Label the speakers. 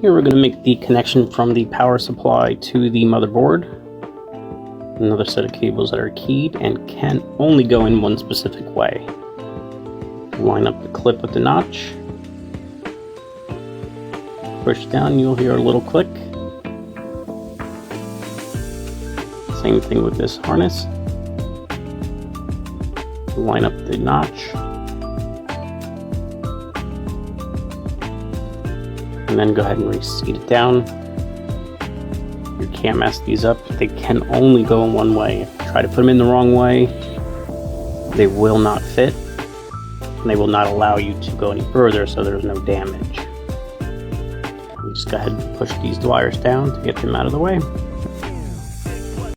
Speaker 1: Here we're going to make the connection from the power supply to the motherboard. Another set of cables that are keyed and can only go in one specific way. Line up the clip with the notch. Push down, you'll hear a little click. Same thing with this harness. Line up the notch. And then go ahead and reseat it down. You can't mess these up. They can only go in one way. If you try to put them in the wrong way, they will not fit. And they will not allow you to go any further, so there's no damage. You just go ahead and push these wires down to get them out of the way.